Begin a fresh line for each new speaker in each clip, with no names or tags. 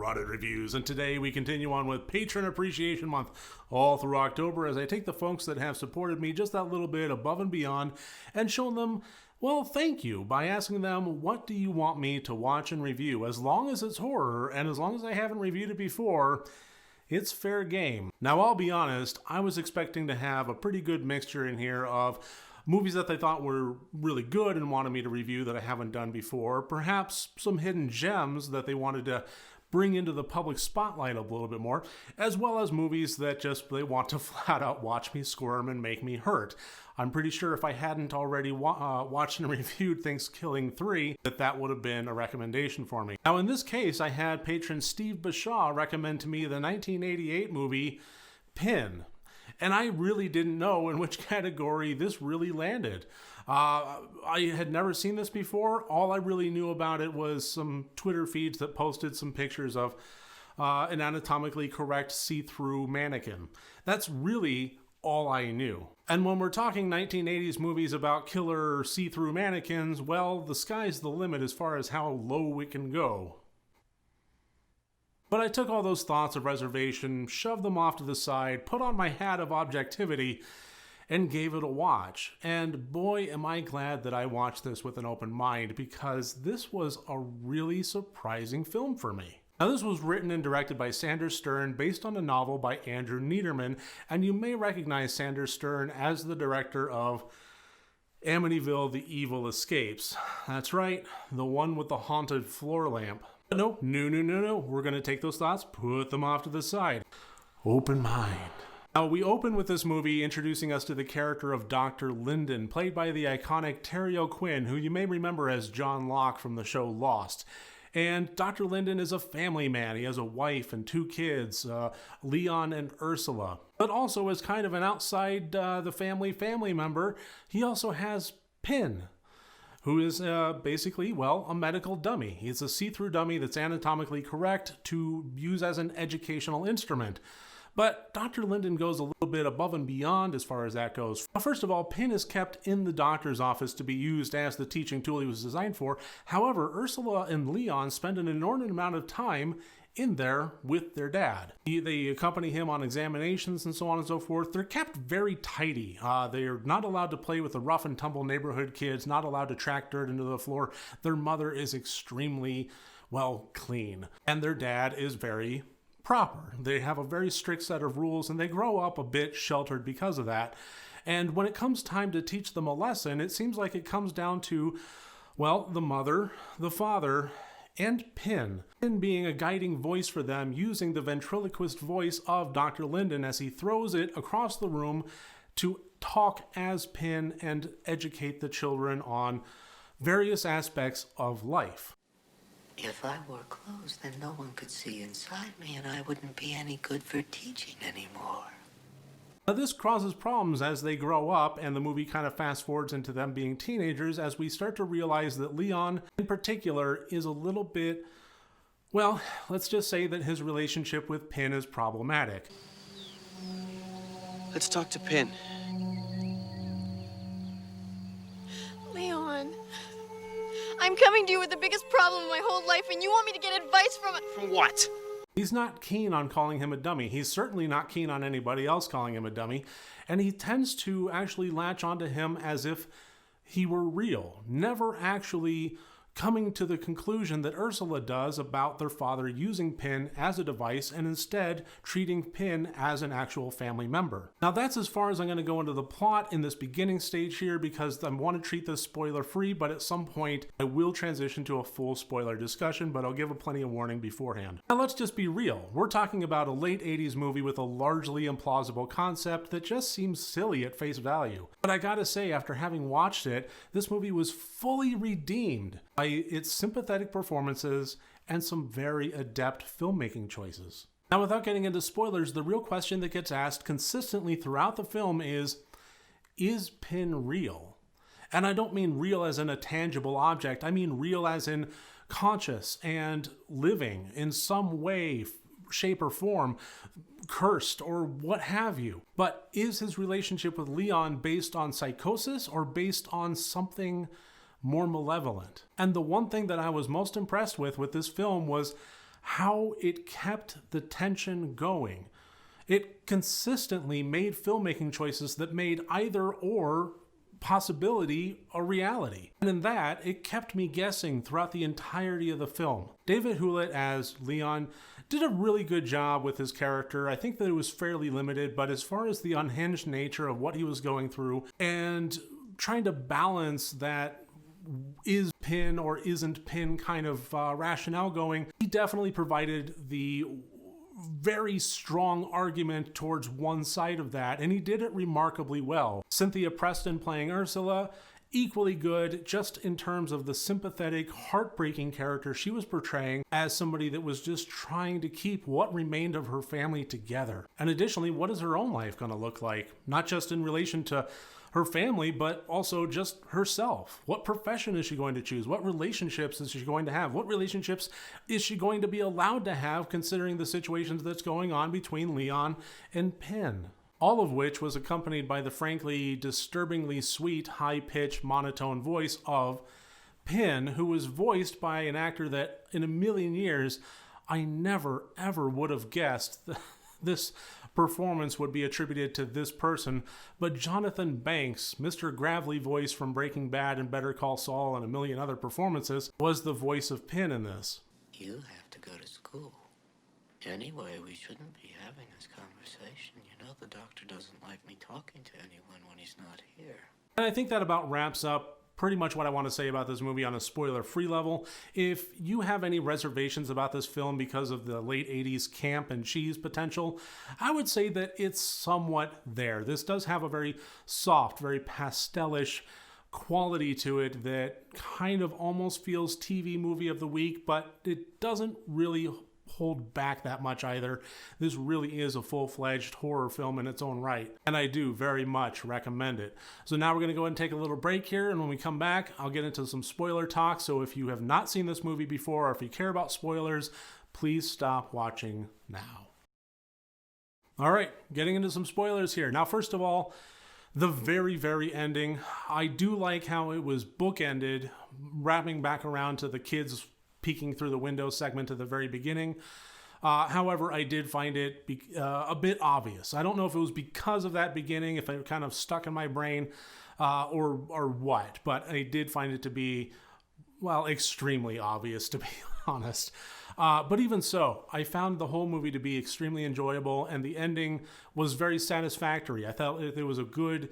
Rotted Reviews, and today we continue on with Patron Appreciation Month all through October as I take the folks that have supported me just that little bit above and beyond and show them, well, thank you, by asking them, what do you want me to watch and review? As long as it's horror, and as long as I haven't reviewed it before, it's fair game. Now, I'll be honest, I was expecting to have a pretty good mixture in here of movies that they thought were really good and wanted me to review that I haven't done before, perhaps some hidden gems that they wanted to bring into the public spotlight a little bit more, as well as movies that just they want to flat out watch me squirm and make me hurt. I'm pretty sure if I hadn't already watched and reviewed Thanksgiving 3, that would have been a recommendation for me. Now, in this case, I had patron Steve Bashaw recommend to me the 1988 movie Pin. And I really didn't know in which category this really landed. I had never seen this before. All I really knew about it was some Twitter feeds that posted some pictures of an anatomically correct see-through mannequin. That's really all I knew. And when we're talking 1980s movies about killer see-through mannequins, well, the sky's the limit as far as how low it can go. But I took all those thoughts of reservation, shoved them off to the side, put on my hat of objectivity, and gave it a watch. And boy, am I glad that I watched this with an open mind, because this was a really surprising film for me. Now, this was written and directed by Sanders Stern, based on a novel by Andrew Niederman, and you may recognize Sanders Stern as the director of Amityville: The Evil Escapes. That's right, the one with the haunted floor lamp. No. We're going to take those thoughts, put them off to the side. Open mind. Now, we open with this movie introducing us to the character of Dr. Linden, played by the iconic Terry O'Quinn, who you may remember as John Locke from the show Lost. And Dr. Linden is a family man. He has a wife and two kids, Leon and Ursula. But also, as kind of an outside the family member, he also has Pin, who is basically, well, a medical dummy. He's a see-through dummy that's anatomically correct to use as an educational instrument. But Dr. Linden goes a little bit above and beyond as far as that goes. First of all, Pin is kept in the doctor's office to be used as the teaching tool he was designed for. However, Ursula and Leon spend an inordinate amount of time in there with their dad. They accompany him on examinations and so on and so forth. They're kept very tidy. They're not allowed to play with the rough and tumble neighborhood kids, not allowed to track dirt into the floor. Their mother is extremely, well, clean. And their dad is very proper. They have a very strict set of rules, and they grow up a bit sheltered because of that. And when it comes time to teach them a lesson, it seems like it comes down to, well, the mother, the father, and Pin being a guiding voice for them, using the ventriloquist voice of Dr. Linden as he throws it across the room to talk as Pin and educate the children on various aspects of life.
If I wore clothes, then no one could see inside me, and I wouldn't be any good for teaching anymore.
Now, this causes problems as they grow up, and the movie kind of fast forwards into them being teenagers as we start to realize that Leon, in particular, is a little bit, well, let's just say that his relationship with Pin is problematic.
Let's talk to Pin.
Leon, I'm coming to you with the biggest problem of my whole life, and you want me to get advice from it.
From what?
He's not keen on calling him a dummy. He's certainly not keen on anybody else calling him a dummy. And he tends to actually latch onto him as if he were real, never actually coming to the conclusion that Ursula does about their father using Pin as a device and instead treating Pin as an actual family member. Now, that's as far as I'm going to go into the plot in this beginning stage here, because I want to treat this spoiler free, but at some point I will transition to a full spoiler discussion, but I'll give a plenty of warning beforehand. Now, let's just be real. We're talking about a late 80s movie with a largely implausible concept that just seems silly at face value. But I gotta say, after having watched it, this movie was fully redeemed by its sympathetic performances and some very adept filmmaking choices. Now, without getting into spoilers, the real question that gets asked consistently throughout the film is Pin real? And I don't mean real as in a tangible object, I mean real as in conscious and living in some way, shape, or form, cursed or what have you. But is his relationship with Leon based on psychosis or based on something more malevolent? And the one thing that I was most impressed with this film was how it kept the tension going. It consistently made filmmaking choices that made either or possibility a reality. And in that, it kept me guessing throughout the entirety of the film. David Hewlett as Leon did a really good job with his character. I think that it was fairly limited, but as far as the unhinged nature of what he was going through and trying to balance that is Pin or isn't Pin kind of rationale going, he definitely provided the very strong argument towards one side of that, and he did it remarkably well. Cynthia Preston playing Ursula, equally good just in terms of the sympathetic, heartbreaking character she was portraying as somebody that was just trying to keep what remained of her family together. And additionally, what is her own life going to look like? Not just in relation to her family, but also just herself. What profession is she going to choose? What relationships is she going to have? What relationships is she going to be allowed to have, considering the situations that's going on between Leon and Pin? All of which was accompanied by the frankly disturbingly sweet, high-pitched, monotone voice of Pin, who was voiced by an actor that in a million years I never ever would have guessed this performance would be attributed to this person, but Jonathan Banks, Mr. Gravely voice from Breaking Bad and Better Call Saul and a million other performances, was the voice of Pin in this.
You have to go to school. Anyway, we shouldn't be having this conversation. You know the doctor doesn't like me talking to anyone when he's not here.
And I think that about wraps up pretty much what I want to say about this movie on a spoiler-free level. If you have any reservations about this film because of the late 80s camp and cheese potential, I would say that it's somewhat there. This does have a very soft, very pastelish quality to it that kind of almost feels TV movie of the week, but it doesn't really hold back that much either. This really is a full-fledged horror film in its own right, and I do very much recommend it. So now we're going to go ahead and take a little break here, and when we come back, I'll get into some spoiler talk. So if you have not seen this movie before, or if you care about spoilers, please stop watching now. All right, getting into some spoilers here. Now, first of all, the very, very ending. I do like how it was bookended, wrapping back around to the kids peeking through the window segment at the very beginning. However, I did find it a bit obvious. I don't know if it was because of that beginning, if it kind of stuck in my brain, or what, but I did find it to be, well, extremely obvious, to be honest. But even so, I found the whole movie to be extremely enjoyable, and the ending was very satisfactory. I thought it was a good,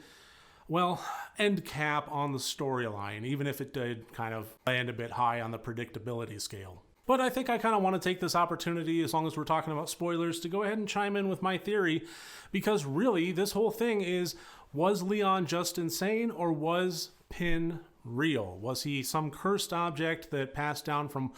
well, end cap on the storyline, even if it did kind of land a bit high on the predictability scale. But I think I kind of want to take this opportunity, as long as we're talking about spoilers, to go ahead and chime in with my theory, because really, this whole thing is, was Leon just insane, or was Pin real? Was he some cursed object that passed down from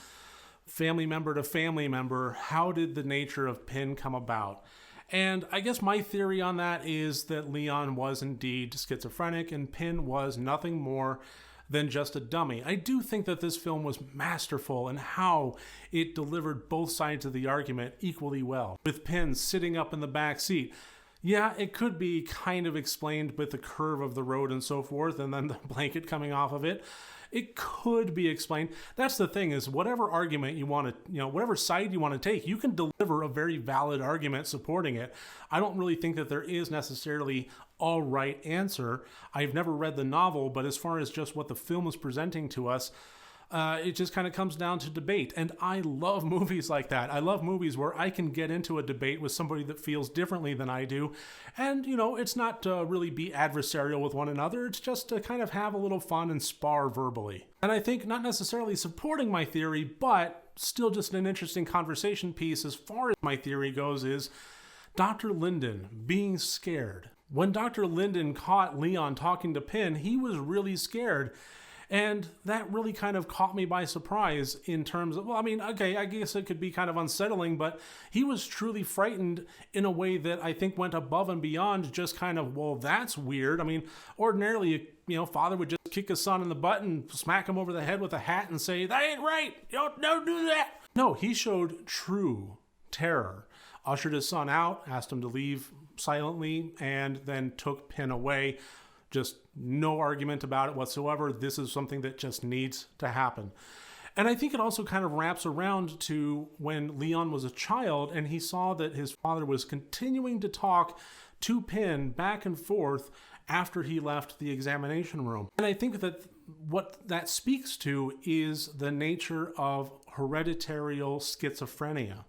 family member to family member? How did the nature of Pin come about? And I guess my theory on that is that Leon was indeed schizophrenic and Pin was nothing more than just a dummy. I do think that this film was masterful in how it delivered both sides of the argument equally well. With Pin sitting up in the back seat, yeah, it could be kind of explained with the curve of the road and so forth, and then the blanket coming off of it. It could be explained. That's the thing, is whatever argument you want to, whatever side you want to take, you can deliver a very valid argument supporting it. I don't really think that there is necessarily a right answer. I've never read the novel, but as far as just what the film is presenting to us, it just kind of comes down to debate. And I love movies like that. I love movies where I can get into a debate with somebody that feels differently than I do. And, it's not to really be adversarial with one another. It's just to kind of have a little fun and spar verbally. And I think not necessarily supporting my theory, but still just an interesting conversation piece as far as my theory goes is Dr. Linden being scared. When Dr. Linden caught Leon talking to Pin, he was really scared. And that really kind of caught me by surprise in terms of, I guess it could be kind of unsettling, but he was truly frightened in a way that I think went above and beyond just kind of, well, that's weird. Ordinarily, father would just kick his son in the butt and smack him over the head with a hat and say, that ain't right. Don't do that. No, he showed true terror. Ushered his son out, asked him to leave silently, and then took Pin away. Just no argument about it whatsoever. This is something that just needs to happen. And I think it also kind of wraps around to when Leon was a child and he saw that his father was continuing to talk to Pin back and forth after he left the examination room. And I think that what that speaks to is the nature of hereditary schizophrenia.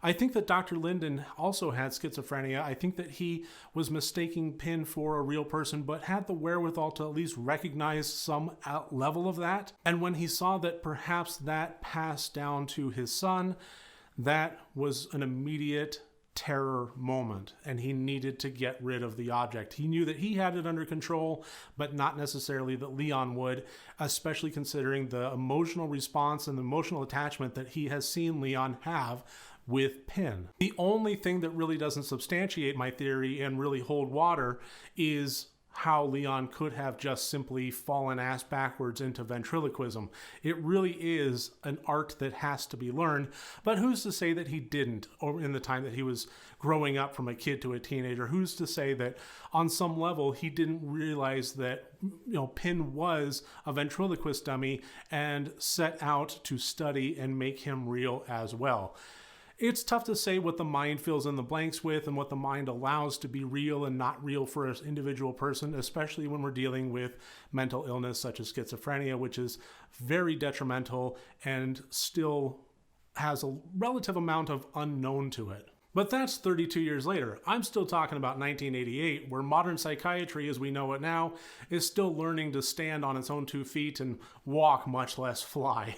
I think that Dr. Linden also had schizophrenia. I think that he was mistaking Pin for a real person, but had the wherewithal to at least recognize some level of that. And when he saw that perhaps that passed down to his son, that was an immediate terror moment, and he needed to get rid of the object. He knew that he had it under control, but not necessarily that Leon would, especially considering the emotional response and the emotional attachment that he has seen Leon have with Pin. The only thing that really doesn't substantiate my theory and really hold water is how Leon could have just simply fallen ass backwards into ventriloquism. It really is an art that has to be learned, but who's to say that he didn't, or in the time that he was growing up from a kid to a teenager? Who's to say that on some level he didn't realize that, Pin was a ventriloquist dummy and set out to study and make him real as well? It's tough to say what the mind fills in the blanks with and what the mind allows to be real and not real for an individual person, especially when we're dealing with mental illness such as schizophrenia, which is very detrimental and still has a relative amount of unknown to it. But that's 32 years later. I'm still talking about 1988, where modern psychiatry as we know it now is still learning to stand on its own 2 feet and walk, much less fly.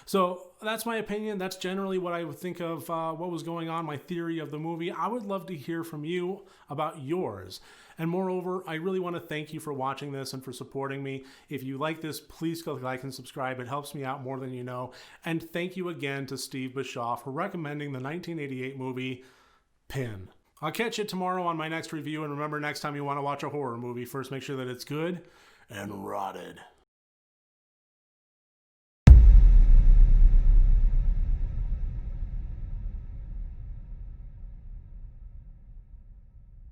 So that's my opinion. That's generally what I would think of what was going on, my theory of the movie. I would love to hear from you about yours. And moreover, I really want to thank you for watching this and for supporting me. If you like this, please click like and subscribe. It helps me out more than you know. And thank you again to Steve Bashaw for recommending the 1988 movie Pin. I'll catch you tomorrow on my next review. And remember, next time you want to watch a horror movie, first make sure that it's good and rotted.